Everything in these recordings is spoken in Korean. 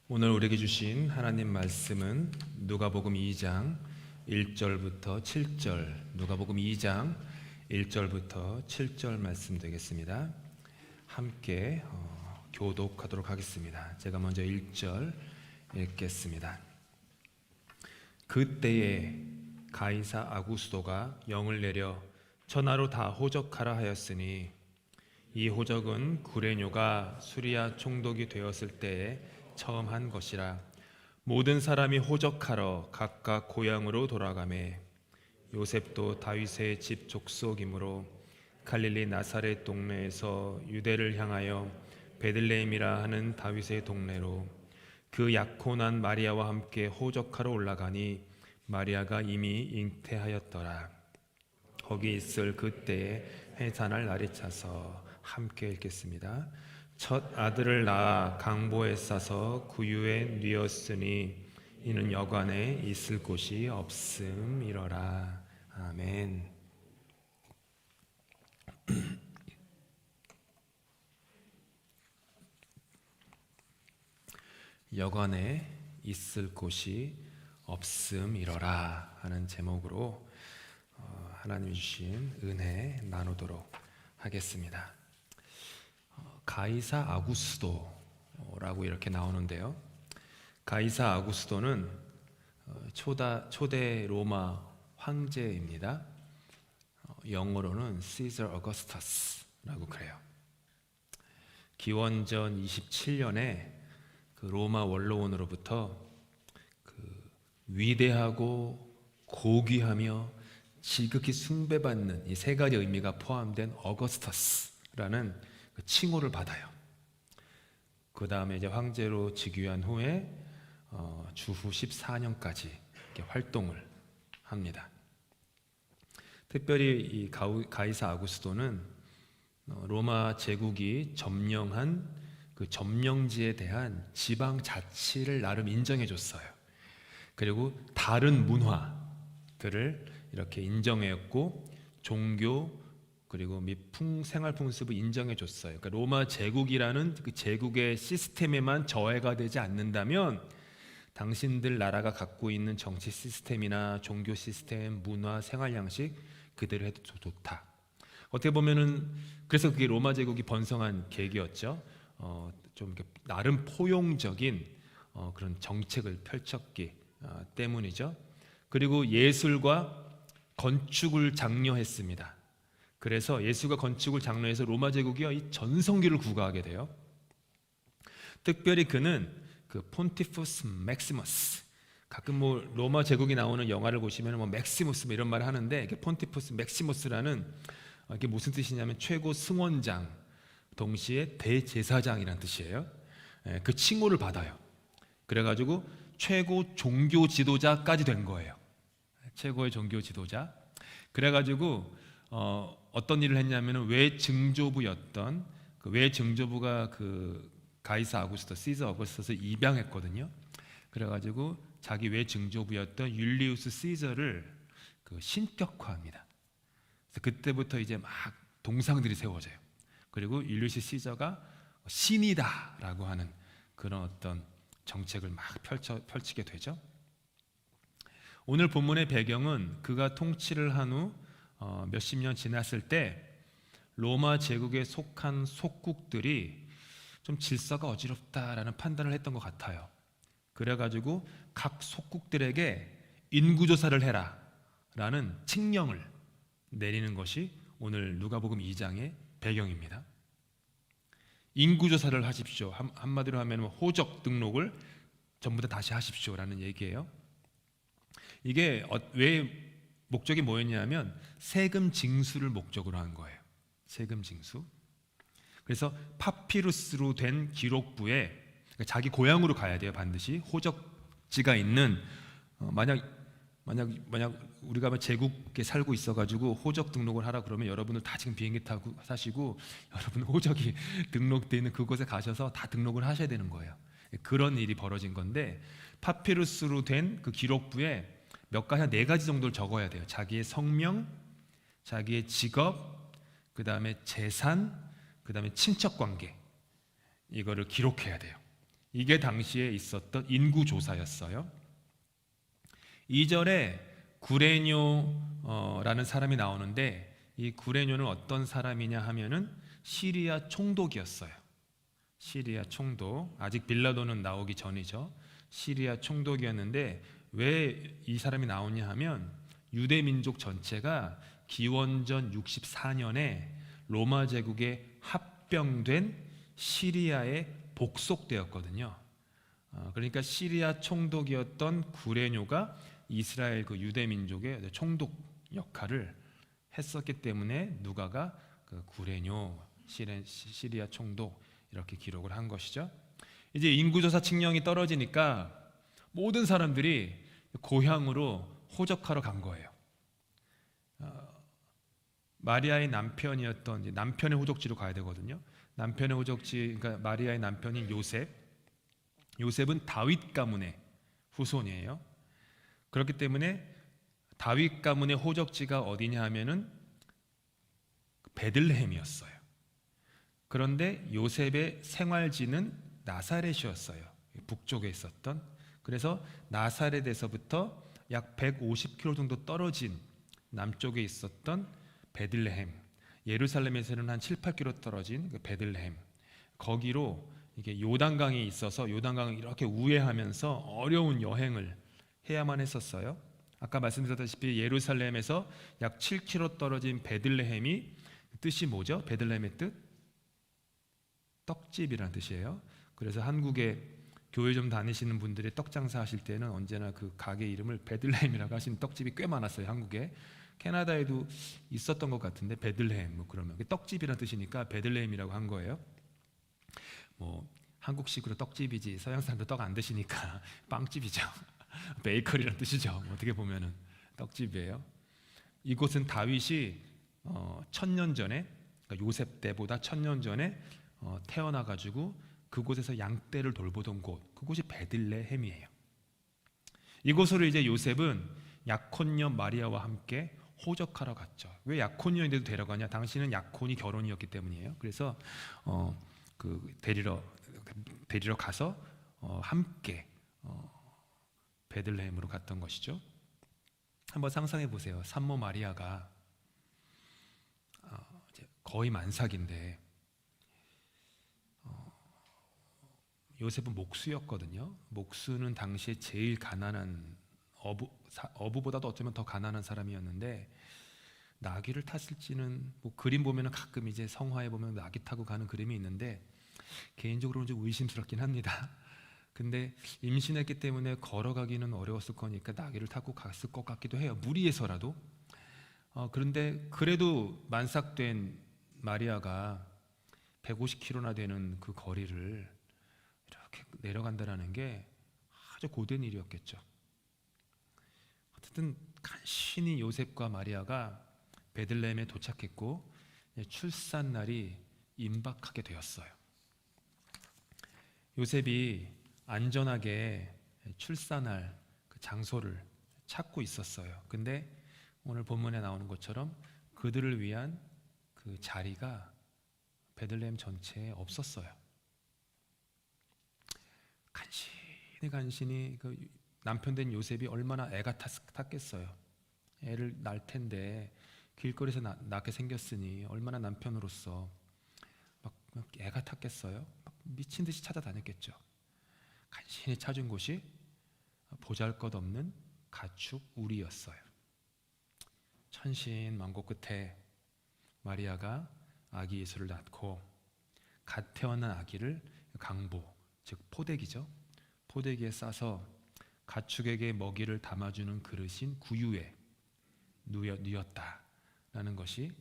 오늘 우리에게 주신 하나님 말씀은 누가복음 2장 1절부터 7절, 누가복음 2장 1절부터 7절 말씀 되겠습니다. 함께 교독하도록 하겠습니다. 제가 먼저 1절 읽겠습니다. 그때에 가이사 아구스도가 영을 내려 천하로 다 호적하라 하였으니 이 호적은 구레뇨가 수리아 총독이 되었을 때에 처음 한 것이라. 모든 사람이 호적하러 각각 고향으로 돌아가매 요셉도 다윗의 집 족속이므로 갈릴리 나사렛 동네에서 유대를 향하여 베들레헴이라 하는 다윗의 동네로 그 약혼한 마리아와 함께 호적하러 올라가니 마리아가 이미 잉태하였더라. 거기 있을 그때에 해산할 날이 차서. 함께 읽겠습니다. 첫 아들을 낳아 강보에 싸서 구유에 뉘었으니 이는 여관에 있을 곳이 없음이러라. 아멘. 여관에 있을 곳이 없음이러라 하는 제목으로 하나님이 주신 은혜 나누도록 하겠습니다. 가이사 아구스도라고 이렇게 나오는데요. 가이사 아구스도는 초대 로마 황제입니다. 영어로는 Caesar Augustus라고 그래요. 기원전 27년에 그 로마 원로원으로부터 그 위대하고 고귀하며 지극히 숭배받는 이 세 가지 의미가 포함된 어거스터스라는 그 칭호를 받아요. 그 다음에 이제 황제로 즉위한 후에 주후 14년까지 이렇게 활동을 합니다. 특별히 이 가이사 아구스도는 로마 제국이 점령한 그 점령지에 대한 지방 자치를 나름 인정해 줬어요. 그리고 다른 문화들을 이렇게 인정했고 종교 그리고 생활 풍습을 인정해 줬어요. 그러니까 로마 제국이라는 그 제국의 시스템에만 저해가 되지 않는다면 당신들 나라가 갖고 있는 정치 시스템이나 종교 시스템, 문화, 생활 양식 그대로 해도 좋다. 어떻게 보면은 그래서 그게 로마 제국이 번성한 계기였죠. 좀 나름 포용적인 그런 정책을 펼쳤기 때문이죠. 그리고 예술과 건축을 장려했습니다. 그래서 예수가 건축을 장려해서 로마 제국이 이 전성기를 구가하게 돼요. 특별히 그는 그 폰티푸스 맥시머스, 가끔 뭐 로마 제국이 나오는 영화를 보시면 뭐 맥시무스 이런 말을 하는데 이게 폰티푸스 맥시머스라는 이게 무슨 뜻이냐면 최고 승원장, 동시에 대제사장이라는 뜻이에요. 그 칭호를 받아요. 그래가지고 최고 종교 지도자까지 된 거예요. 최고의 종교 지도자. 그래가지고 어떤 일을 했냐면은 외증조부였던 그 외증조부가 그 가이사 아구스토, 시저 어거스터스를 입양했거든요. 그래가지고 자기 외증조부였던 율리우스 시저를 그 신격화합니다. 그래서 그때부터 이제 막 동상들이 세워져요. 그리고 율리우스 시저가 신이다라고 하는 그런 어떤 정책을 막 펼치게 되죠. 오늘 본문의 배경은 그가 통치를 한 후 몇십 년 지났을 때 로마 제국에 속한 속국들이 좀 질서가 어지럽다라는 판단을 했던 것 같아요. 그래가지고 각 속국들에게 인구조사를 해라 라는 칙령을 내리는 것이 오늘 누가복음 2장의 배경입니다. 인구조사를 하십시오. 한마디로 하면 호적 등록을 전부 다 다시 하십시오라는 얘기예요. 이게 왜 목적이 뭐였냐면 세금 징수를 목적으로 한 거예요. 세금 징수. 그래서 파피루스로 된 기록부에 그러니까 자기 고향으로 가야 돼요. 반드시 호적지가 있는 만약 우리가 제국에 살고 있어가지고 호적 등록을 하라 그러면 여러분들 다 지금 비행기 타고 사시고 여러분 호적이 등록되어 있는 그곳에 가셔서 다 등록을 하셔야 되는 거예요. 그런 일이 벌어진 건데 파피루스로 된 그 기록부에 몇 가지 한 4가지 정도를 적어야 돼요. 자기의 성명, 자기의 직업, 그 다음에 재산, 그 다음에 친척관계 이거를 기록해야 돼요. 이게 당시에 있었던 인구 조사였어요. 2절에 구레뇨라는 사람이 나오는데, 이 구레뇨는 어떤 사람이냐 하면은 시리아 총독이었어요. 시리아 총독, 아직 빌라도는 나오기 전이죠. 시리아 총독이었는데, 왜 이 사람이 나오냐 하면 유대 민족 전체가 기원전 64년에 로마 제국에 합병된 시리아에 복속되었거든요. 그러니까 시리아 총독이었던 구레뇨가 이스라엘 그 유대 민족의 총독 역할을 했었기 때문에 누가가 그 구레뇨 시리아 총독 이렇게 기록을 한 것이죠. 이제 인구조사 측량이 떨어지니까 모든 사람들이 고향으로 호적하러 간 거예요. 마리아의 남편이었던 이제 남편의 호적지로 가야 되거든요. 남편의 호적지, 그러니까 마리아의 남편인 요셉. 요셉은 다윗 가문의 후손이에요. 그렇기 때문에 다윗 가문의 호적지가 어디냐 하면은 베들레헴이었어요. 그런데 요셉의 생활지는 나사렛이었어요. 북쪽에 있었던. 그래서 나사렛에서부터 약 150km 정도 떨어진 남쪽에 있었던 베들레헴, 예루살렘에서는 한 7, 8km 떨어진 그 베들레헴, 거기로 이게 요단강이 있어서 요단강을 이렇게 우회하면서 어려운 여행을 해야만 했었어요. 아까 말씀드렸다시피 예루살렘에서 약 7km 떨어진 베들레헴이 뜻이 뭐죠? 베들레헴의 뜻? 떡집이라는 뜻이에요. 그래서 한국에 교회 좀 다니시는 분들이 떡 장사하실 때는 언제나 그 가게 이름을 베들레헴이라고 하시는 떡집이 꽤 많았어요. 한국에. 캐나다에도 있었던 것 같은데 베들레헴 뭐 그러면 떡집이라는 뜻이니까 베들레헴이라고 한 거예요. 뭐 한국식으로 떡집이지 서양 사람들 떡 안 드시니까 빵집이죠. 베이커리라는 뜻이죠. 어떻게 보면은 떡집이에요. 이곳은 다윗이 1000년 전에, 그러니까 요셉 때보다 1000년 전에 태어나 가지고 그곳에서 양떼를 돌보던 곳, 그곳이 베들레헴이에요. 이곳으로 이제 요셉은 약혼녀 마리아와 함께 호적하러 갔죠. 왜 약혼녀인데도 데려가냐? 당시는 약혼이 결혼이었기 때문이에요. 그래서 데리러 가서 함께 베들레헴으로 갔던 것이죠. 한번 상상해 보세요. 산모 마리아가 거의 만삭인데 요셉은 목수였거든요. 목수는 당시에 제일 가난한 어부보다도 어쩌면 더 가난한 사람이었는데 나귀를 탔을지는 뭐 그림 보면은 가끔 이제 성화에 보면 나귀 타고 가는 그림이 있는데 개인적으로는 좀 의심스럽긴 합니다. 근데 임신했기 때문에 걸어가기는 어려웠을 거니까 나귀를 타고 갔을 것 같기도 해요. 무리해서라도. 그런데 그래도 만삭된 마리아가 150km나 되는 그 거리를 이렇게 내려간다는 게 아주 고된 일이었겠죠. 어쨌든 간신히 요셉과 마리아가 베들레헴에 도착했고 출산 날이 임박하게 되었어요. 요셉이 안전하게 출산할 그 장소를 찾고 있었어요. 근데 오늘 본문에 나오는 것처럼 그들을 위한 그 자리가 베들레헴 전체에 없었어요. 간신히 그 남편 된 요셉이 얼마나 애가 탔겠어요. 애를 낳을 텐데 길거리에서 낳게 생겼으니 얼마나 남편으로서 막 애가 탔겠어요. 막 미친 듯이 찾아다녔겠죠. 간신히 찾은 곳이 보잘것없는 가축 우리였어요. 천신만고 끝에 마리아가 아기 예수를 낳고 갓 태어난 아기를 강보, 즉 포대기죠. 포대기에 싸서 가축에게 먹이를 담아주는 그릇인 구유에 누였다라는 것이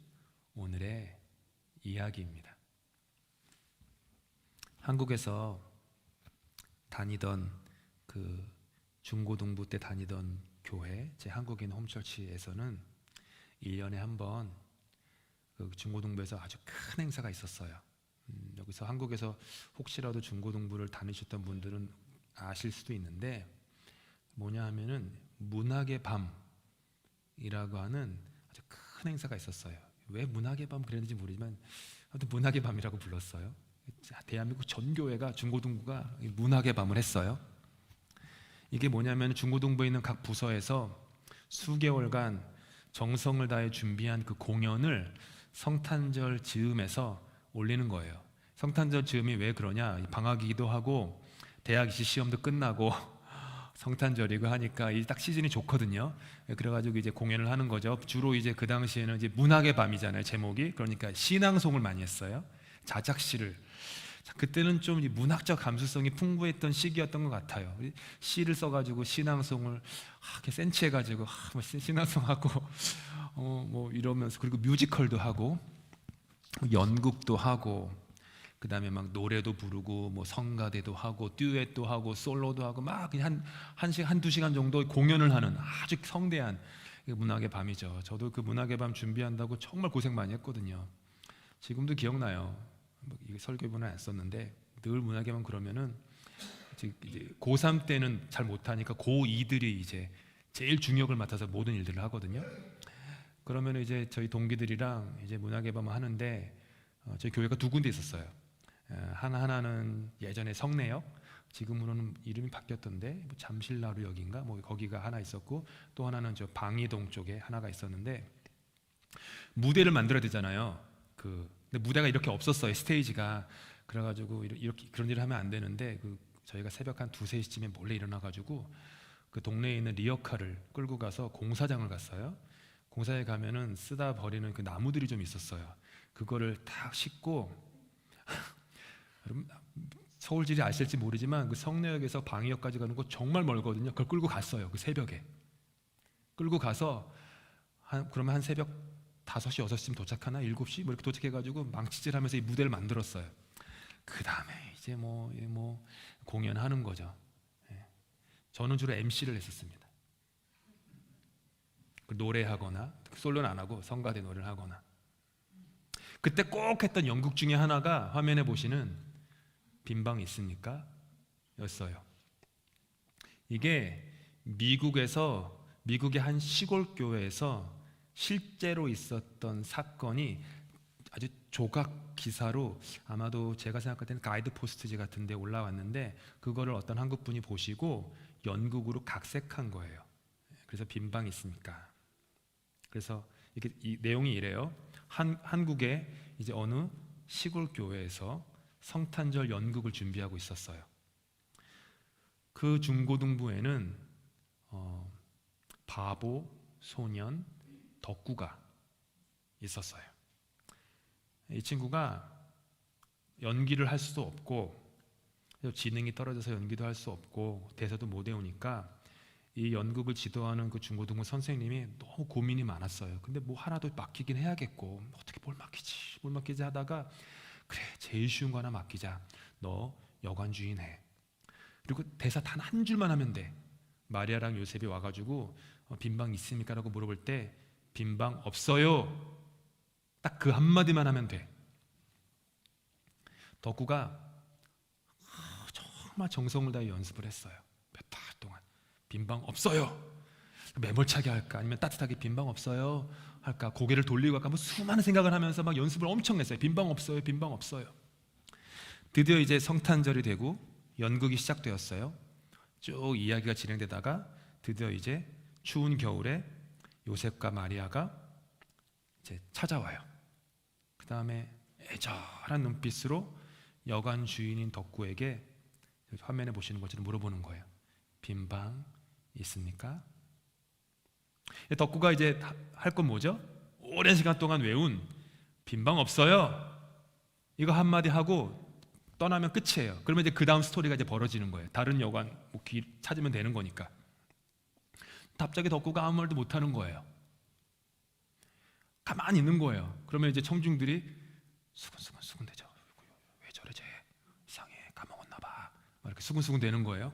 오늘의 이야기입니다. 한국에서 다니던 그 중고등부 때 다니던 교회, 제 한국인 홈처치에서는 1년에 한 번 그 중고등부에서 아주 큰 행사가 있었어요. 여기서 한국에서 혹시라도 중고등부를 다니셨던 분들은 아실 수도 있는데 뭐냐 하면은 문학의 밤이라고 하는 아주 큰 행사가 있었어요. 왜 문학의 밤 그랬는지 모르지만 아무튼 문학의 밤이라고 불렀어요. 대한민국 전 교회가 중고등부가 문학의 밤을 했어요. 이게 뭐냐면 중고등부에 있는 각 부서에서 수개월간 정성을 다해 준비한 그 공연을 성탄절 즈음에서 올리는 거예요. 성탄절 즈음이 왜 그러냐? 방학이기도 하고 대학 입시 시험도 끝나고 성탄절이고 하니까 이 딱 시즌이 좋거든요. 그래가지고 이제 공연을 하는 거죠. 주로 이제 그 당시에는 이제 문학의 밤이잖아요, 제목이. 그러니까 신앙송을 많이 했어요. 자작시를. 그때는 좀 문학적 감수성이 풍부했던 시기였던 것 같아요. 시를 써가지고 신앙송을 이렇게 센치해가지고 뭐 신앙송하고 뭐 이러면서, 그리고 뮤지컬도 하고 연극도 하고, 그 다음에 막 노래도 부르고 뭐 성가대도 하고 듀엣도 하고 솔로도 하고 막 그냥 한두 시간 정도 공연을 하는 아주 성대한 문학의 밤이죠. 저도 그 문학의 밤 준비한다고 정말 고생 많이 했거든요. 지금도 기억나요. 이게 설교분은 안 썼는데 늘 문학의 밤 그러면은 이제 고3 때는 잘 못하니까 고2들이 이제 제일 중역을 맡아서 모든 일들을 하거든요. 그러면 이제 저희 동기들이랑 이제 문학의 밤을 하는데 저희 교회가 두 군데 있었어요. 하나는 예전에 성내역, 지금으로는 이름이 바뀌었던데 뭐 잠실나루역인가 뭐 거기가 하나 있었고, 또 하나는 저 방이동 쪽에 하나가 있었는데, 무대를 만들어야 되잖아요. 근데 무대가 이렇게 없었어요, 스테이지가. 그래가지고 이렇게 그런 일을 하면 안 되는데 저희가 새벽 한 2-3시쯤에 몰래 일어나가지고 그 동네에 있는 리어카를 끌고 가서 공사장을 갔어요. 공사에 가면은 쓰다 버리는 그 나무들이 좀 있었어요. 그거를 탁 싣고 여러분 서울지리 아실지 모르지만 그 성내역에서 방이역까지 가는 거 정말 멀거든요. 그걸 끌고 갔어요. 그 새벽에 끌고 가서 그러면 한 새벽 5시, 6시쯤 도착하나? 7시? 뭐 이렇게 도착해가지고 망치질하면서 이 무대를 만들었어요. 그 다음에 이제 뭐 공연하는 거죠. 저는 주로 MC를 했었습니다. 노래하거나, 솔로는 안 하고 성가대 노래를 하거나. 그때 꼭 했던 연극 중에 하나가 화면에 보시는 빈방 있습니까? 였어요. 이게 미국의 한 시골 교회에서 실제로 있었던 사건이 아주 조각 기사로, 아마도 제가 생각할 때는 가이드 포스트지 같은 데 올라왔는데, 그거를 어떤 한국 분이 보시고 연극으로 각색한 거예요. 그래서 빈방 있습니까? 그래서 이 내용이 이래요. 한국의 이제 어느 시골 교회에서 성탄절 연극을 준비하고 있었어요. 그 중고등부에는 바보, 소년, 덕구가 있었어요. 이 친구가 연기를 할 수도 없고 지능이 떨어져서 연기도 할 수 없고 대사도 못 외우니까 이 연극을 지도하는 그 중고등부 선생님이 너무 고민이 많았어요. 근데 뭐 하나도 맡기긴 해야겠고 어떻게 뭘 맡기지 하다가, 그래 제일 쉬운 거 하나 맡기자. 너 여관 주인 해. 그리고 대사 단 한 줄만 하면 돼. 마리아랑 요셉이 와가지고 빈방 있습니까? 라고 물어볼 때 빈방 없어요. 딱 그 한마디만 하면 돼. 덕구가 정말 정성을 다해 연습을 했어요. 몇 달 동안. 빈방 없어요. 매몰차게 할까? 아니면 따뜻하게 빈방 없어요? 할까? 고개를 돌리고 할까? 뭐 수많은 생각을 하면서 막 연습을 엄청 했어요. 빈방 없어요. 빈방 없어요. 드디어 이제 성탄절이 되고 연극이 시작되었어요. 쭉 이야기가 진행되다가 드디어 이제 추운 겨울에 요셉과 마리아가 이제 찾아와요. 그 다음에 애절한 눈빛으로 여관 주인인 덕구에게 화면에 보시는 것처럼 물어보는 거예요. 빈방 있습니까? 덕구가 이제 할 건 뭐죠? 오랜 시간 동안 외운 빈방 없어요. 이거 한마디 하고 떠나면 끝이에요. 그러면 이제 그 다음 스토리가 이제 벌어지는 거예요. 다른 여관 뭐 찾으면 되는 거니까. 갑자기 덕구가 아무 말도 못하는 거예요. 가만히 있는 거예요. 그러면 이제 청중들이 수근수근 대죠. 왜 저래 쟤 이상해, 까먹었나 봐. 이렇게 수근수근 되는 거예요.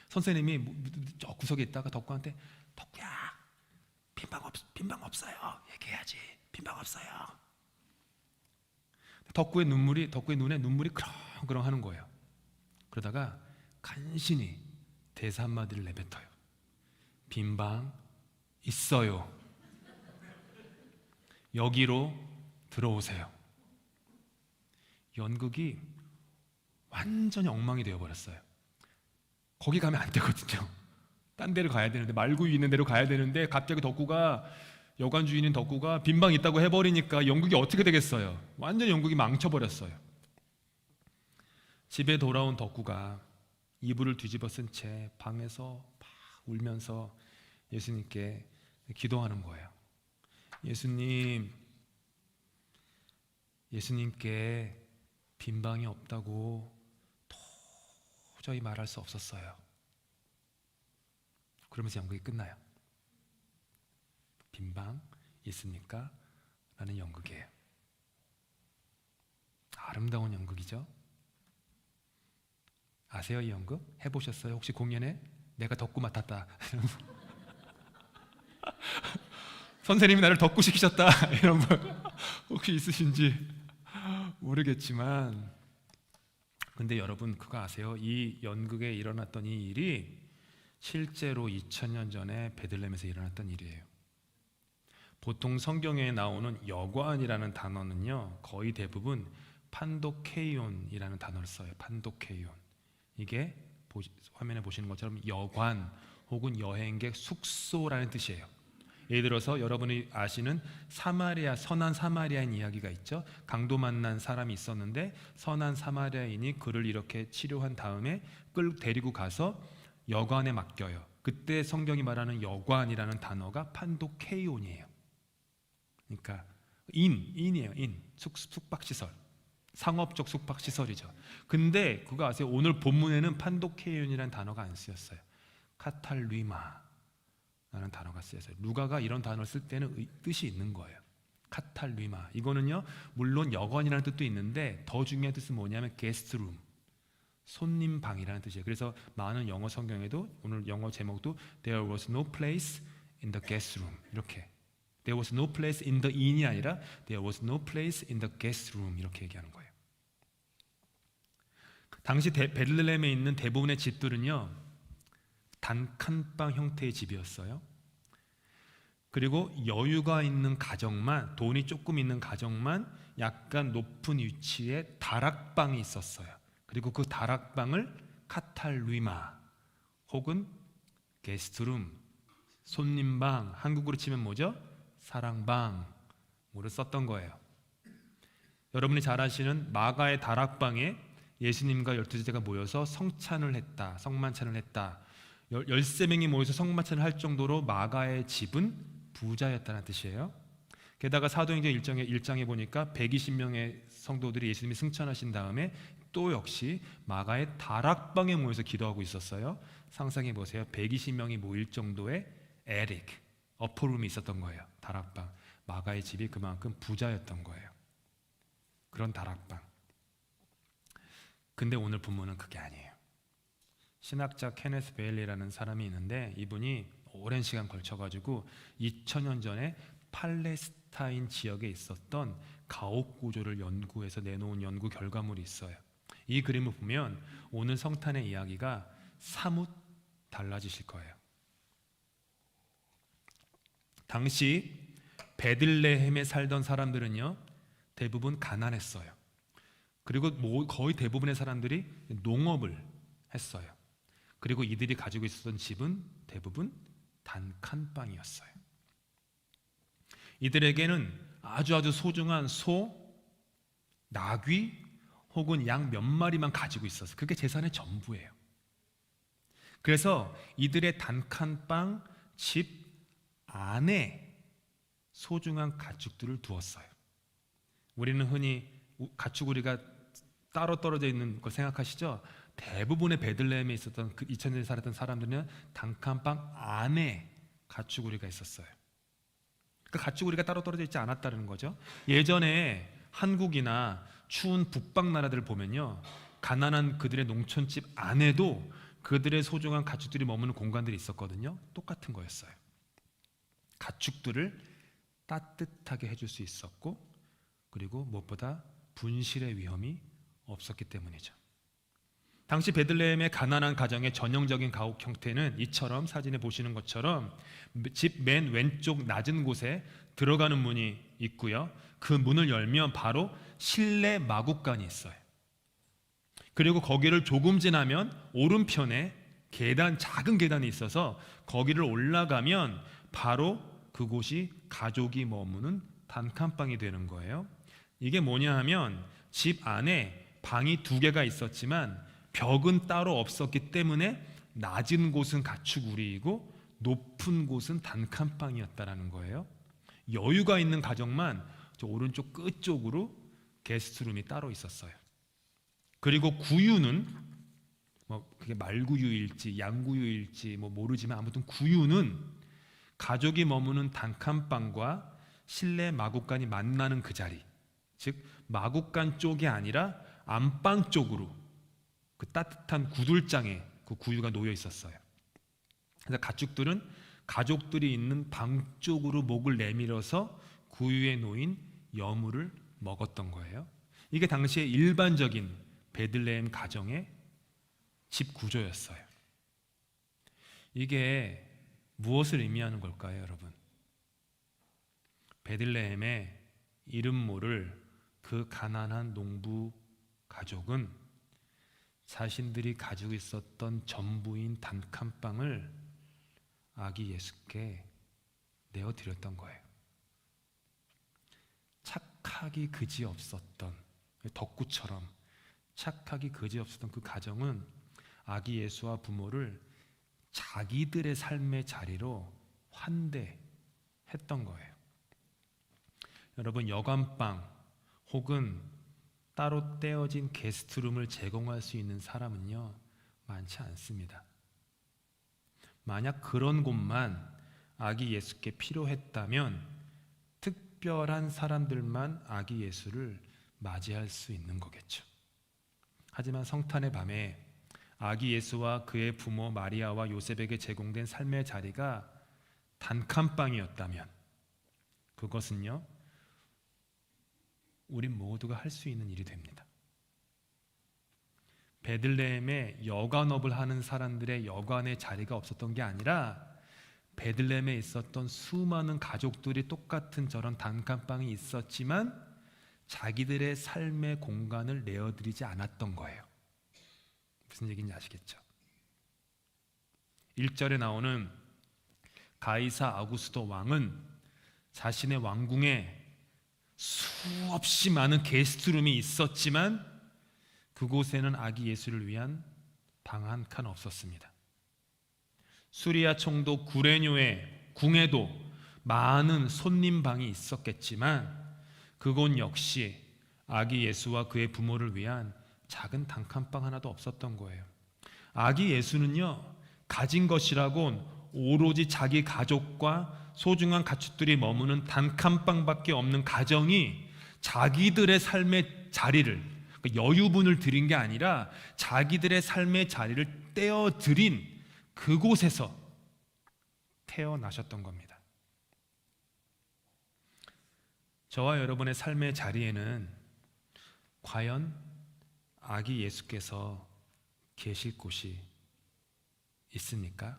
선생님이 저 구석에 있다가 덕구한테 덕구야 빈방 없어요. 얘기해야지. 빈방 없어요. 덕구의 눈에 눈물이 그렁그렁 하는 거예요. 그러다가 간신히 대사 한마디를 내뱉어요. 빈방 있어요. 여기로 들어오세요. 연극이 완전히 엉망이 되어버렸어요. 거기 가면 안 되거든요. 딴 데를 가야 되는데, 말구이 있는 데로 가야 되는데 갑자기 덕구가, 여관 주인인 덕구가 빈방 있다고 해버리니까 연극이 어떻게 되겠어요? 완전히 연극이 망쳐버렸어요. 집에 돌아온 덕구가 이불을 뒤집어 쓴 채 방에서 막 울면서 예수님께 기도하는 거예요. 예수님께 빈방이 없다고 도저히 말할 수 없었어요. 그러면서 연극이 끝나요. 빈방 있습니까? 라는 연극이에요. 아름다운 연극이죠. 아세요, 이 연극? 해보셨어요? 혹시 공연에 내가 덕구 맡았다 선생님이 나를 덕구 시키셨다 이런 분 혹시 있으신지 모르겠지만, 근데 여러분 그거 아세요? 이 연극에 일어났던 이 일이 실제로 2000년 전에 베들레헴에서 일어났던 일이에요. 보통 성경에 나오는 여관이라는 단어는요, 거의 대부분 판도케이온이라는 단어를 써요. 판도케이온. 이게 화면에 보시는 것처럼 여관 혹은 여행객 숙소라는 뜻이에요. 예를 들어서 여러분이 아시는 사마리아, 선한 사마리아인 이야기가 있죠. 강도 만난 사람이 있었는데 선한 사마리아인이 그를 이렇게 치료한 다음에 데리고 가서 여관에 맡겨요. 그때 성경이 말하는 여관이라는 단어가 판도케이온이에요. 그러니까 인이에요. 숙박시설, 상업적 숙박시설이죠. 근데 그거 아세요? 오늘 본문에는 판도케이온이라는 단어가 안 쓰였어요. 카탈리마 라는 단어가 쓰여서, 루가가 이런 단어를 쓸 때는 뜻이 있는 거예요. 카탈리마, 이거는요 물론 여관이라는 뜻도 있는데 더 중요한 뜻은 뭐냐면 게스트룸, 손님방이라는 뜻이에요. 그래서 많은 영어 성경에도 오늘 영어 제목도 There was no place in the guest room, 이렇게 There was no place in the inn이 아니라 There was no place in the guest room 이렇게 얘기하는 거예요. 당시 베들레헴에 있는 대부분의 집들은요 단칸방 형태의 집이었어요. 그리고 여유가 있는 가정만, 돈이 조금 있는 가정만 약간 높은 위치에 다락방이 있었어요. 그리고 그 다락방을 카탈리마 혹은 게스트룸, 손님방, 한국으로 치면 뭐죠? 사랑방으로 썼던 거예요. 여러분이 잘 아시는 마가의 다락방에 예수님과 12제자가 모여서 성찬을 했다, 성만찬을 했다. 13명이 모여서 성만찬을 할 정도로 마가의 집은 부자였다는 뜻이에요. 게다가 사도행전 1장에 보니까 120명의 성도들이 예수님이 승천하신 다음에 또 역시 마가의 다락방에 모여서 기도하고 있었어요. 상상해 보세요. 120명이 모일 정도의 어퍼룸이 있었던 거예요. 다락방. 마가의 집이 그만큼 부자였던 거예요. 그런 다락방. 근데 오늘 본문은 그게 아니에요. 신학자 케네스 베일리라는 사람이 있는데, 이분이 오랜 시간 걸쳐가지고 2000년 전에 팔레스타인 지역에 있었던 가옥 구조를 연구해서 내놓은 연구 결과물이 있어요. 이 그림을 보면 오늘 성탄의 이야기가 사뭇 달라지실 거예요. 당시 베들레헴에 살던 사람들은요 대부분 가난했어요. 그리고 거의 대부분의 사람들이 농업을 했어요. 그리고 이들이 가지고 있었던 집은 대부분 단칸방이었어요. 이들에게는 아주 소중한 소, 나귀 혹은 양 몇 마리만 가지고 있었어요. 그게 재산의 전부예요. 그래서 이들의 단칸방 집 안에 소중한 가축들을 두었어요. 우리는 흔히 가축우리가 따로 떨어져 있는 걸 생각하시죠? 대부분의 베들레헴에 있었던 그 2000년에 살았던 사람들은 단칸방 안에 가축우리가 있었어요. 그 가축우리가 따로 떨어져 있지 않았다는 거죠. 예전에 한국이나 추운 북방 나라들을 보면요, 가난한 그들의 농촌집 안에도 그들의 소중한 가축들이 머무는 공간들이 있었거든요. 똑같은 거였어요. 가축들을 따뜻하게 해줄 수 있었고, 그리고 무엇보다 분실의 위험이 없었기 때문이죠. 당시 베들레헴의 가난한 가정의 전형적인 가옥 형태는 이처럼 사진에 보시는 것처럼 집 맨 왼쪽 낮은 곳에 들어가는 문이 있고요. 그 문을 열면 바로 실내 마구간이 있어요. 그리고 거기를 조금 지나면 오른편에 작은 계단이 있어서 거기를 올라가면 바로 그곳이 가족이 머무는 단칸방이 되는 거예요. 이게 뭐냐 하면 집 안에 방이 2개가 있었지만 벽은 따로 없었기 때문에 낮은 곳은 가축우리이고 높은 곳은 단칸방이었다라는 거예요. 여유가 있는 가정만 저 오른쪽 끝쪽으로 게스트룸이 따로 있었어요. 그리고 구유는 그게 말구유일지 양구유일지 모르지만 아무튼 구유는 가족이 머무는 단칸방과 실내 마구간이 만나는 그 자리, 즉 마구간 쪽이 아니라 안방 쪽으로 그 따뜻한 구들장에 그 구유가 놓여 있었어요. 그래서 가족들이 있는 방 쪽으로 목을 내밀어서 구유에 놓인 여물을 먹었던 거예요. 이게 당시의 일반적인 베들레헴 가정의 집 구조였어요. 이게 무엇을 의미하는 걸까요, 여러분? 베들레헴의 이름 모를 그 가난한 농부 가족은 자신들이 가지고 있었던 전부인 단칸방을 아기 예수께 내어드렸던 거예요. 착하기 그지없었던, 덕구처럼 착하기 그지없었던 그 가정은 아기 예수와 부모를 자기들의 삶의 자리로 환대했던 거예요. 여러분, 여관방 혹은 따로 떼어진 게스트룸을 제공할 수 있는 사람은요, 많지 않습니다. 만약 그런 곳만 아기 예수께 필요했다면 특별한 사람들만 아기 예수를 맞이할 수 있는 거겠죠. 하지만 성탄의 밤에 아기 예수와 그의 부모 마리아와 요셉에게 제공된 삶의 자리가 단칸방이었다면 그것은요, 우리 모두가 할 수 있는 일이 됩니다. 베들레헴에 여관업을 하는 사람들의 여관의 자리가 없었던 게 아니라 베들레헴에 있었던 수많은 가족들이 똑같은 저런 단칸방이 있었지만 자기들의 삶의 공간을 내어드리지 않았던 거예요. 무슨 얘기인지 아시겠죠? 1절에 나오는 가이사 아구스도 왕은 자신의 왕궁에 수없이 많은 게스트룸이 있었지만 그곳에는 아기 예수를 위한 방 한 칸 없었습니다. 수리아 총독 구레뇨의 궁에도 많은 손님방이 있었겠지만 그곳 역시 아기 예수와 그의 부모를 위한 작은 단칸방 하나도 없었던 거예요. 아기 예수는요, 가진 것이라곤 오로지 자기 가족과 소중한 가축들이 머무는 단칸방밖에 없는 가정이 자기들의 삶의 자리를, 여유분을 드린 게 아니라 자기들의 삶의 자리를 떼어드린 그곳에서 태어나셨던 겁니다. 저와 여러분의 삶의 자리에는 과연 아기 예수께서 계실 곳이 있습니까?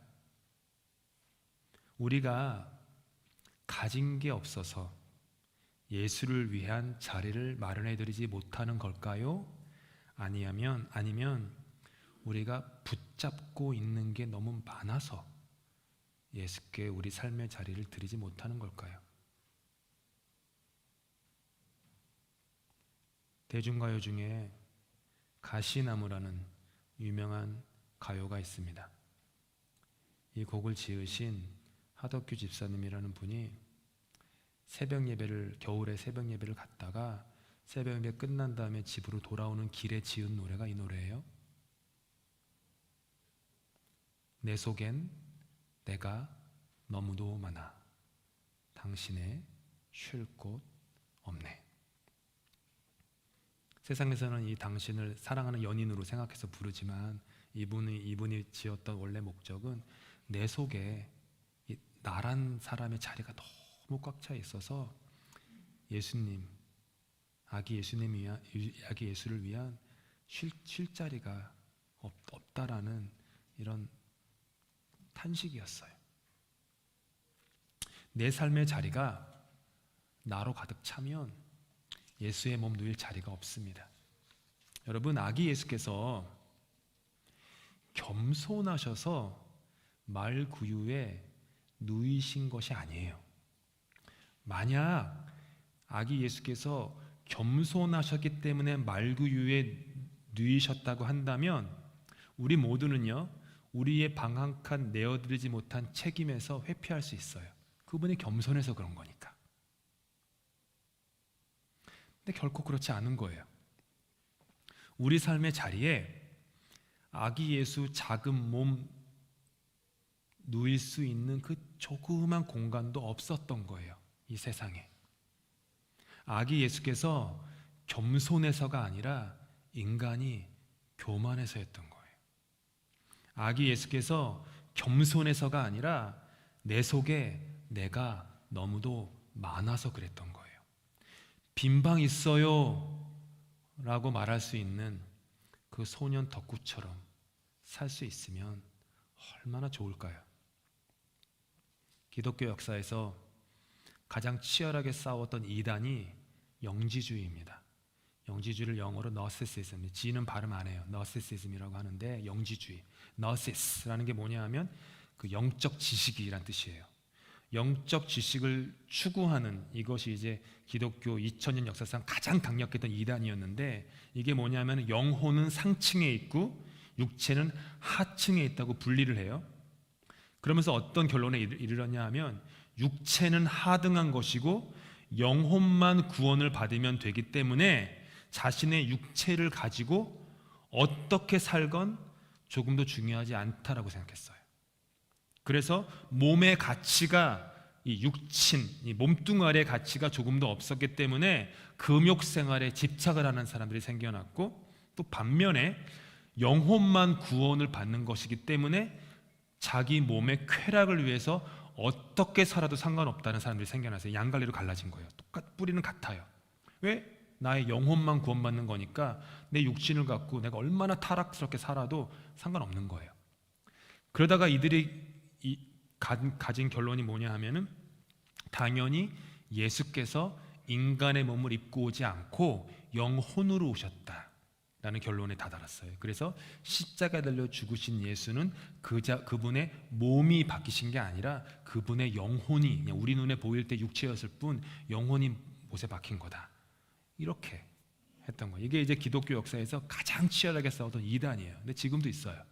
우리가 가진 게 없어서 예수를 위한 자리를 마련해 드리지 못하는 걸까요? 아니면 우리가 붙잡고 있는 게 너무 많아서 예수께 우리 삶의 자리를 드리지 못하는 걸까요? 대중가요 중에 가시나무라는 유명한 가요가 있습니다. 이 곡을 지으신 하덕규 집사님이라는 분이 겨울에 새벽 예배를 갔다가 새벽 예배 끝난 다음에 집으로 돌아오는 길에 지은 노래가 이 노래예요. 내 속엔 내가 너무도 많아 당신의 쉴 곳 없네. 세상에서는 이 당신을 사랑하는 연인으로 생각해서 부르지만 이분이 지었던 원래 목적은 내 속에 나란 사람의 자리가 너무 꽉 차 있어서 아기 예수를 위한 쉴 자리가 없다라는 이런 탄식이었어요. 내 삶의 자리가 나로 가득 차면 예수의 몸 누일 자리가 없습니다. 여러분, 아기 예수께서 겸손하셔서 말구유에 누이신 것이 아니에요. 만약 아기 예수께서 겸손하셨기 때문에 말구유에 누이셨다고 한다면 우리 모두는요, 우리의 방한칸 내어드리지 못한 책임에서 회피할 수 있어요. 그분이 겸손해서 그런 거니까. 근데 결코 그렇지 않은 거예요. 우리 삶의 자리에 아기 예수 작은 몸 누일 수 있는 그 조그만 공간도 없었던 거예요, 이 세상에. 아기 예수께서 겸손해서가 아니라 인간이 교만해서였던 거예요. 아기 예수께서 겸손해서가 아니라 내 속에 내가 너무도 많아서 그랬던 거예요. 빈방 있어요 라고 말할 수 있는 그 소년 덕구처럼 살 수 있으면 얼마나 좋을까요? 기독교 역사에서 가장 치열하게 싸웠던 이단이 영지주의입니다. 영지주의를 영어로 너시시즘, 지는 발음 안 해요. 너시시즘이라고 하는데 영지주의, 너시스라는 게 뭐냐 하면 그 영적 지식이란 뜻이에요. 영적 지식을 추구하는 이것이 이제 기독교 2000년 역사상 가장 강력했던 이단이었는데, 이게 뭐냐면 영혼은 상층에 있고 육체는 하층에 있다고 분리를 해요. 그러면서 어떤 결론에 이르렀냐 하면 육체는 하등한 것이고 영혼만 구원을 받으면 되기 때문에 자신의 육체를 가지고 어떻게 살건 조금도 중요하지 않다라고 생각했어요. 그래서 몸의 가치가, 이 육친, 이 몸뚱아리의 가치가 조금도 없었기 때문에 금욕 생활에 집착을 하는 사람들이 생겨났고, 또 반면에 영혼만 구원을 받는 것이기 때문에 자기 몸의 쾌락을 위해서 어떻게 살아도 상관없다는 사람들이 생겨나서 양갈래로 갈라진 거예요. 뿌리는 같아요. 왜? 나의 영혼만 구원받는 거니까 내 육신을 갖고 내가 얼마나 타락스럽게 살아도 상관없는 거예요. 그러다가 이들이 가진 결론이 뭐냐 하면은 당연히 예수께서 인간의 몸을 입고 오지 않고 영혼으로 오셨다라는 결론에 다다랐어요. 그래서 십자가에 달려 죽으신 예수는 그분의 몸이 바뀌신 게 아니라 그분의 영혼이, 그냥 우리 눈에 보일 때 육체였을 뿐 영혼이 못에 박힌 거다, 이렇게 했던 거예요. 이게 이제 기독교 역사에서 가장 치열하게 싸웠던 이단이에요. 근데 지금도 있어요.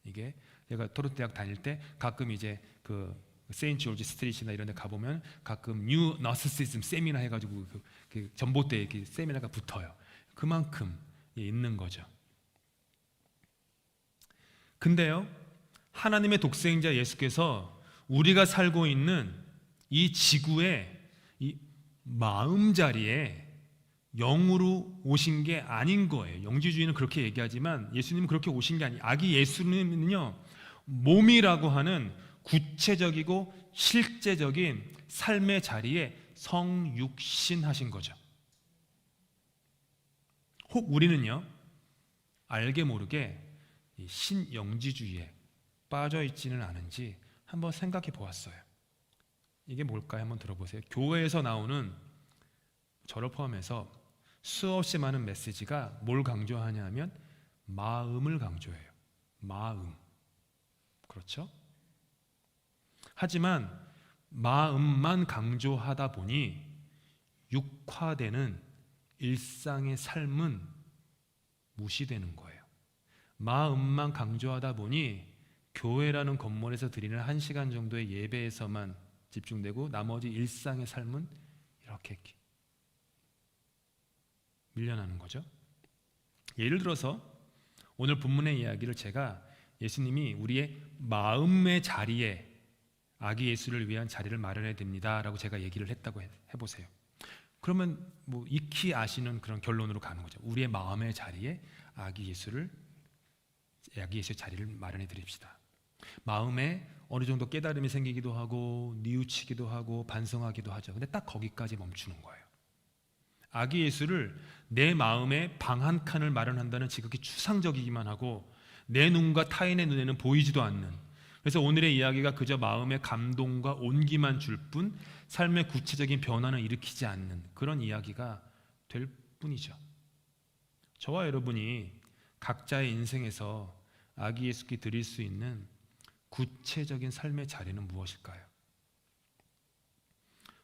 이게 제가 토론토 대학 다닐 때 가끔 이제 그 세인트 조지 스트리트나 이런 데 가보면 가끔 뉴 너시시즘 세미나 해가지고 그 전봇대에 그 세미나가 붙어요. 그만큼 있는 거죠. 근데요, 하나님의 독생자 예수께서 우리가 살고 있는 이 지구의 이 마음자리에 영으로 오신 게 아닌 거예요. 영지주의는 그렇게 얘기하지만 예수님은 그렇게 오신 게 아니에요. 아기 예수님은요, 몸이라고 하는 구체적이고 실제적인 삶의 자리에 성육신하신 거죠. 혹 우리는요, 알게 모르게 이 신영지주의에 빠져 있지는 않은지 한번 생각해 보았어요. 이게 뭘까요? 한번 들어보세요. 교회에서 나오는, 저를 포함해서 수없이 많은 메시지가 뭘 강조하냐면 마음을 강조해요. 마음. 그렇죠? 하지만 마음만 강조하다 보니 육화되는 일상의 삶은 무시되는 거예요. 마음만 강조하다 보니 교회라는 건물에서 드리는 1시간 정도의 예배에서만 집중되고 나머지 일상의 삶은 이렇게 밀려나는 거죠. 예를 들어서 오늘 본문의 이야기를 제가 예수님이 우리의 마음의 자리에 아기 예수를 위한 자리를 마련해야 됩니다라고 제가 얘기를 했다고 해보세요. 그러면 뭐 익히 아시는 그런 결론으로 가는 거죠. 우리의 마음의 자리에 아기 예수의 자리를 마련해 드립시다. 마음에 어느 정도 깨달음이 생기기도 하고 뉘우치기도 하고 반성하기도 하죠. 근데 딱 거기까지 멈추는 거예요. 아기 예수를 내 마음에 방 한 칸을 마련한다는 지극히 추상적이기만 하고 내 눈과 타인의 눈에는 보이지도 않는. 그래서 오늘의 이야기가 그저 마음의 감동과 온기만 줄 뿐 삶의 구체적인 변화는 일으키지 않는 그런 이야기가 될 뿐이죠. 저와 여러분이 각자의 인생에서 아기 예수께 드릴 수 있는 구체적인 삶의 자리는 무엇일까요?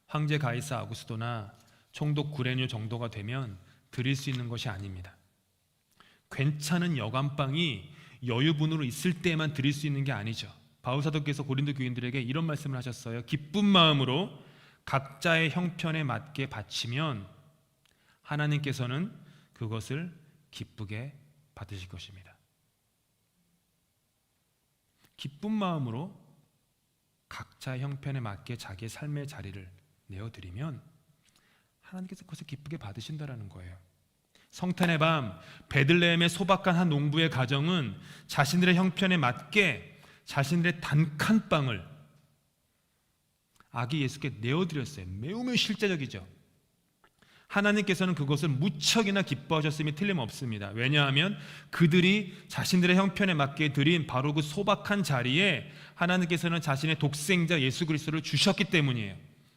황제 가이사 아구스도나 총독 구레뇨 정도가 되면 드릴 수 있는 것이 아닙니다. 괜찮은 여간빵이 여유분으로 있을 때만 드릴 수 있는 게 아니죠. 바울사도께서 고린도 교인들에게 이런 말씀을 하셨어요. 기쁜 마음으로 각자의 형편에 맞게 바치면 하나님께서는 그것을 기쁘게 받으실 것입니다. 기쁜 마음으로 각자의 형편에 맞게 자기의 삶의 자리를 내어드리면 하나님께서 그것을 기쁘게 받으신다라는 거예요. 성탄의 밤 베들레헴에 소박한 한 농부의 가정은 자신들의 형편에 맞게 자신들의 단칸빵을 아기 예수께 내어드렸어요. 매우 실제적이죠. 하나님께서는 그것을 무척이나 기뻐하셨음이 틀림없습니다. 왜냐하면 그들이 자신들의 형편에 맞게 드린 바로 그 소박한 자리에 하나님께서는 자신의 독생자 예수 그리스도를 주셨기 때문이에요.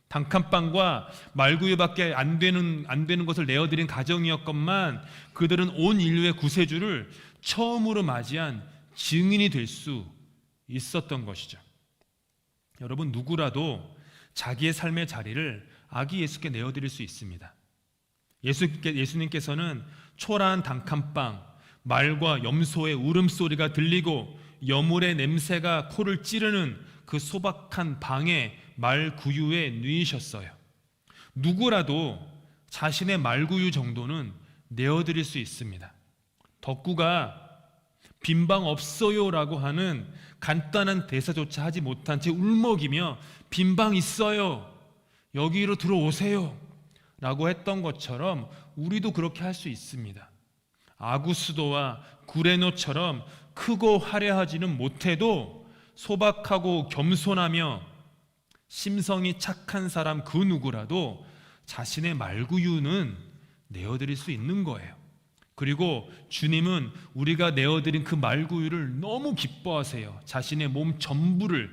단칸빵과 말구유밖에 안 되는 것을 내어드린 가정이었건만 그들은 온 인류의 구세주를 처음으로 맞이한 증인이 될 수 있었던 것이죠. 여러분, 누구라도 자기의 삶의 자리를 아기 예수께 내어드릴 수 있습니다. 예수님께서는 초라한 단칸빵, 말과 염소의 울음소리가 들리고 여물의 냄새가 코를 찌르는 그 소박한 방에 말구유에 누이셨어요. 누구라도 자신의 말구유 정도는 내어드릴 수 있습니다. 덕구가 빈방 없어요 라고 하는 간단한 대사조차 하지 못한 채 울먹이며 빈방 있어요, 여기로 들어오세요 라고 했던 것처럼 우리도 그렇게 할 수 있습니다. 아구스도와 구레노처럼 크고 화려하지는 못해도 소박하고 겸손하며 심성이 착한 사람 그 누구라도 자신의 말구유는 내어드릴 수 있는 거예요. 그리고 주님은 우리가 내어드린 그 말구유를 너무 기뻐하세요. 자신의 몸 전부를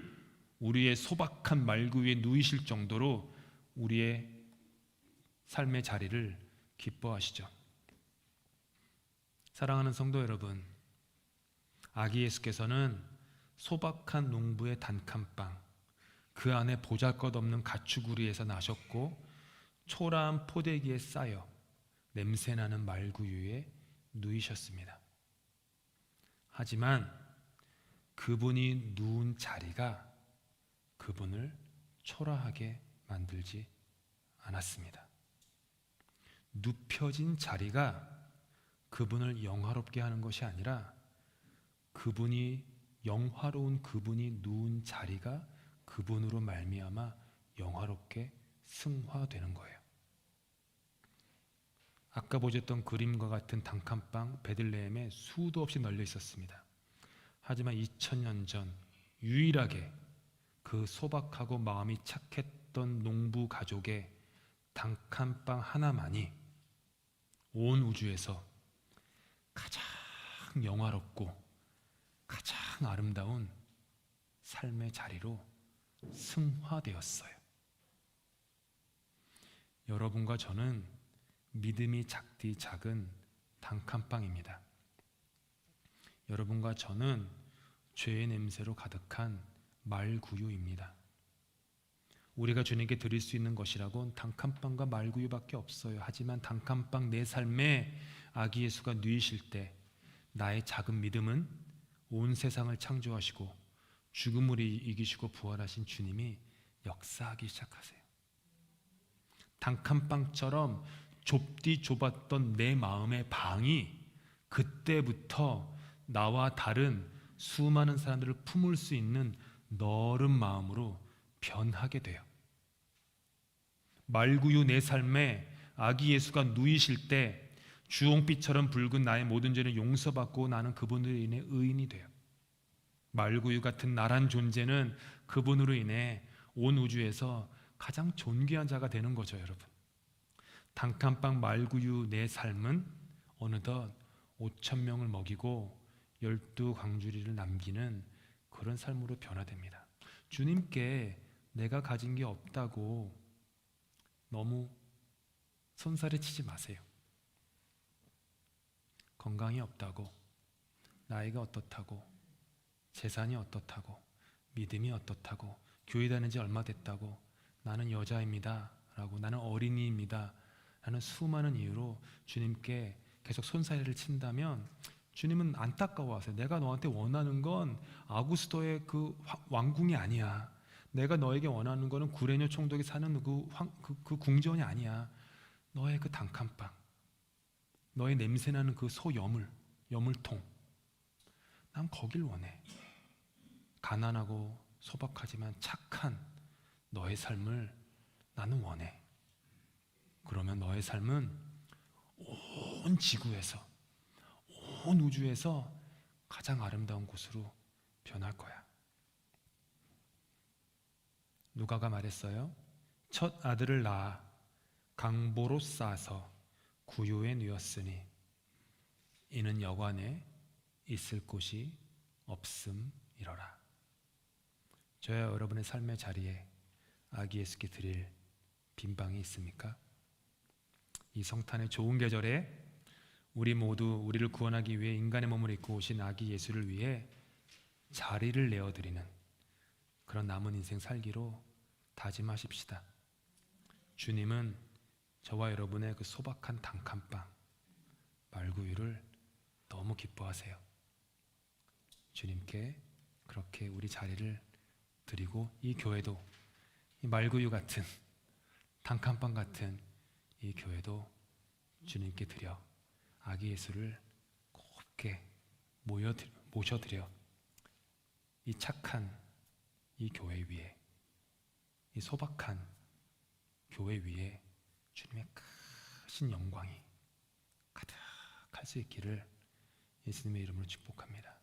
우리의 소박한 말구유에 누이실 정도로 우리의 삶의 자리를 기뻐하시죠. 사랑하는 성도 여러분, 아기 예수께서는 소박한 농부의 단칸빵, 그 안에 보잘것없는 가축우리에서 나셨고 초라한 포대기에 쌓여 냄새나는 말구유에 누이셨습니다. 하지만 그분이 누운 자리가 그분을 초라하게 만들지 않았습니다. 눕혀진 자리가 그분을 영화롭게 하는 것이 아니라 그분이 영화로운 그분이 누운 자리가 그분으로 말미암아 영화롭게 승화되는 거예요. 아까 보셨던 그림과 같은 단칸빵 베들레헴에 수도 없이 널려 있었습니다. 하지만 2000년 전 유일하게 그 소박하고 마음이 착했던 농부 가족의 단칸빵 하나만이 온 우주에서 가장 영화롭고 가장 아름다운 삶의 자리로 승화되었어요. 여러분과 저는 믿음이 작디 작은 단칸빵입니다. 여러분과 저는 죄의 냄새로 가득한 말구유입니다. 우리가 주님께 드릴 수 있는 것이라곤 단칸빵과 말구유밖에 없어요. 하지만 단칸빵 내 삶에 아기 예수가 누이실 때 나의 작은 믿음은 온 세상을 창조하시고 죽음을 이기시고 부활하신 주님이 역사하기 시작하세요. 단칸빵처럼 좁디 좁았던 내 마음의 방이 그때부터 나와 다른 수많은 사람들을 품을 수 있는 넓은 마음으로 변하게 돼요. 말구유 내 삶에 아기 예수가 누이실 때 주홍빛처럼 붉은 나의 모든 죄를 용서받고 나는 그분으로 인해 의인이 돼요. 말구유 같은 나란 존재는 그분으로 인해 온 우주에서 가장 존귀한 자가 되는 거죠, 여러분. 단칸빵 말구유 내 삶은 어느덧 5,000명을 먹이고 12 광주리를 남기는 그런 삶으로 변화됩니다. 주님께 내가 가진 게 없다고 너무 손살에 치지 마세요. 건강이 없다고, 나이가 어떻다고, 재산이 어떻다고, 믿음이 어떻다고, 교회 다닌 지 얼마 됐다고, 나는 여자입니다 라고, 나는 어린이입니다 라는 수많은 이유로 주님께 계속 손살을 친다면 주님은 안타까워하세요. 내가 너한테 원하는 건 아구스도의 그 왕궁이 아니야. 내가 너에게 원하는 거는 구레뇨 총독이 사는 그 궁전이 아니야. 너의 그 단칸방, 너의 냄새나는 그 여물통, 난 거길 원해. 가난하고 소박하지만 착한 너의 삶을 나는 원해. 그러면 너의 삶은 온 지구에서, 온 우주에서 가장 아름다운 곳으로 변할 거야. 누가가 말했어요. 첫 아들을 낳아 강보로 싸서 구유에 누였으니 이는 여관에 있을 곳이 없음이러라. 저와 여러분의 삶의 자리에 아기 예수께 드릴 빈방이 있습니까? 이 성탄의 좋은 계절에 우리 모두 우리를 구원하기 위해 인간의 몸을 입고 오신 아기 예수를 위해 자리를 내어드리는 그런 남은 인생 살기로 다짐하십시다. 주님은 저와 여러분의 그 소박한 단칸방, 말구유를 너무 기뻐하세요. 주님께 그렇게 우리 자리를 드리고, 이 교회도, 이 말구유 같은 단칸방 같은 이 교회도 주님께 드려 아기 예수를 곱게 모셔드려 이 착한 이 교회 위에, 이 소박한 교회 위에 주님의 크신 영광이 가득할 수 있기를 예수님의 이름으로 축복합니다.